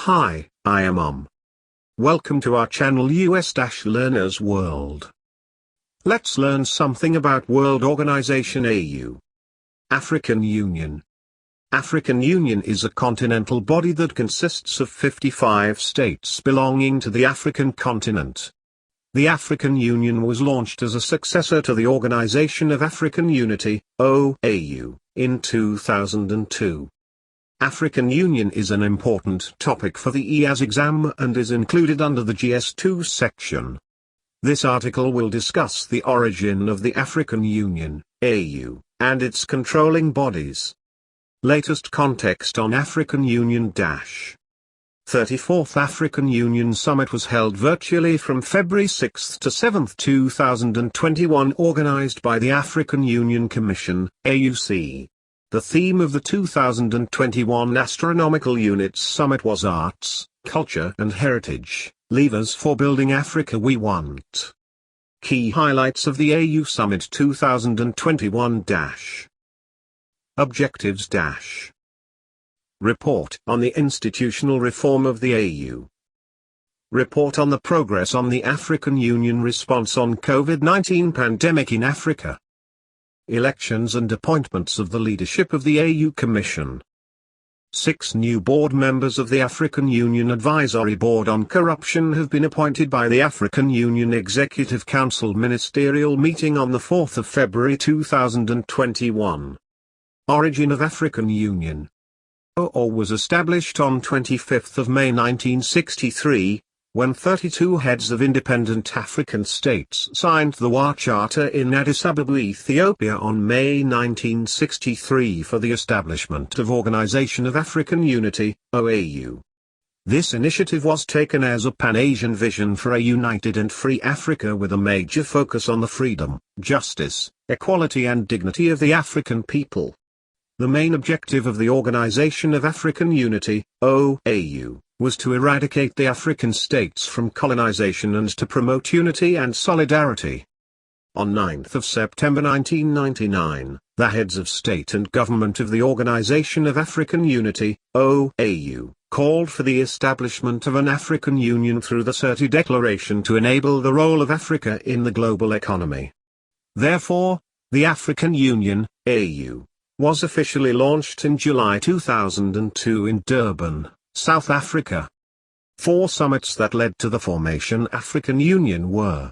Hi, I am Welcome to our channel US-Learners World. Let's learn something about World Organization AU. African Union. African Union is a continental body that consists of 55 states belonging to the African continent. The African Union was launched as a successor to the Organization of African Unity, OAU, in 2002. African Union is an important topic for the EAS exam and is included under the GS2 section. This article will discuss the origin of the African Union, AU, and its controlling bodies. Latest context on African Union 34th African Union Summit was held virtually from February 6 to 7, 2021, organized by the African Union Commission, AUC. The theme of the 2021 Astronomical Units Summit was Arts, Culture and Heritage, Levers for Building Africa We Want. Key highlights of the AU Summit 2021 Objectives Report on the institutional reform of the AU. Report on the progress on the African Union response on COVID-19 pandemic in Africa. Elections and appointments of the leadership of the AU Commission. 6 new board members of the African Union Advisory Board on Corruption have been appointed by the African Union Executive Council Ministerial Meeting on 4 February 2021. Origin of African Union. OAU was established on 25 May 1963, when 32 heads of independent African states signed the WA Charter in Addis Ababa, Ethiopia on May 1963 for the establishment of Organization of African Unity, OAU. This initiative was taken as a Pan-Asian vision for a united and free Africa with a major focus on the freedom, justice, equality and dignity of the African people. The main objective of the Organization of African Unity, OAU, was to eradicate the African states from colonization and to promote unity and solidarity. On 9 September 1999, the heads of state and government of the Organization of African Unity, OAU, called for the establishment of an African Union through the Sirte Declaration to enable the role of Africa in the global economy. Therefore, the African Union, AU, was officially launched in July 2002 in Durban, South Africa. 4 summits that led to the formation African Union were: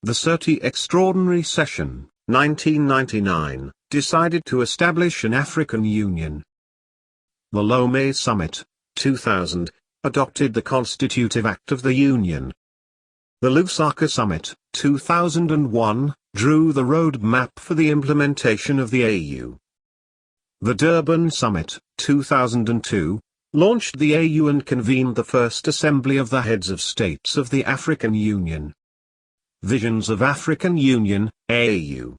the Sirte Extraordinary Session, 1999, decided to establish an African Union. The Lomé Summit, 2000, adopted the Constitutive Act of the Union. The Lusaka Summit, 2001, drew the road map for the implementation of the AU. The Durban Summit, 2002, launched the AU and convened the first assembly of the heads of states of the African Union. Visions of African Union, AU.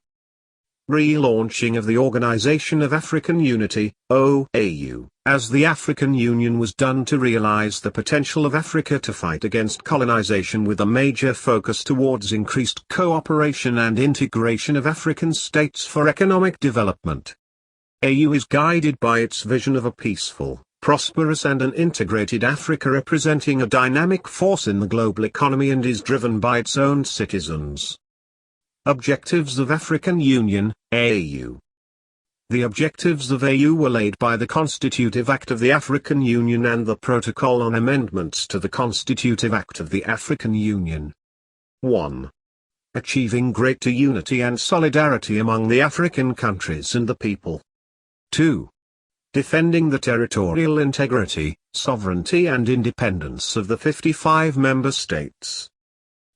Relaunching of the Organization of African Unity, OAU, as the African Union was done to realize the potential of Africa to fight against colonization with a major focus towards increased cooperation and integration of African states for economic development. AU is guided by its vision of a peaceful, prosperous and an integrated Africa representing a dynamic force in the global economy and is driven by its own citizens. Objectives of African Union, AU. The objectives of AU were laid by the Constitutive Act of the African Union and the Protocol on Amendments to the Constitutive Act of the African Union. 1. Achieving greater unity and solidarity among the African countries and the people. 2. Defending the territorial integrity, sovereignty and independence of the 55 member states.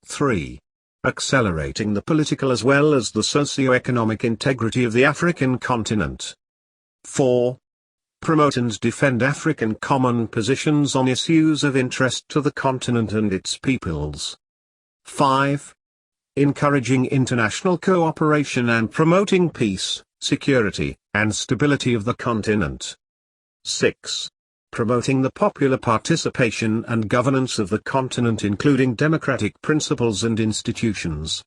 3. Accelerating the political as well as the socio-economic integrity of the African continent. 4. Promote and defend African common positions on issues of interest to the continent and its peoples. 5. Encouraging international cooperation and promoting peace, security, and stability of the continent. 6. Promoting the popular participation and governance of the continent including democratic principles and institutions.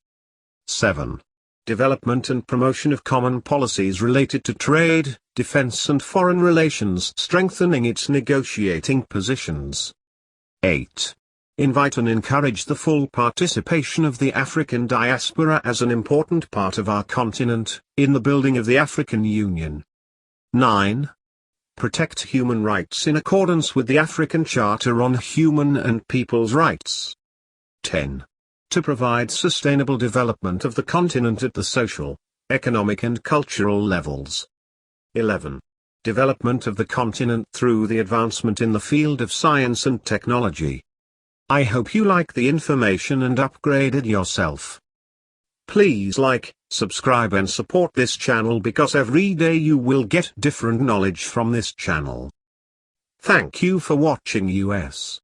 7. development and promotion of common policies related to trade, defense and foreign relations, strengthening its negotiating positions. 8. Invite and encourage the full participation of the African diaspora as an important part of our continent, in the building of the African Union. 9. Protect human rights in accordance with the African Charter on Human and People's Rights. 10. To provide sustainable development of the continent at the social, economic and cultural levels. 11. Development of the continent through the advancement in the field of science and technology. I hope you like the information and upgraded yourself. Please like, subscribe and support this channel because every day you will get different knowledge from this channel. Thank you for watching US.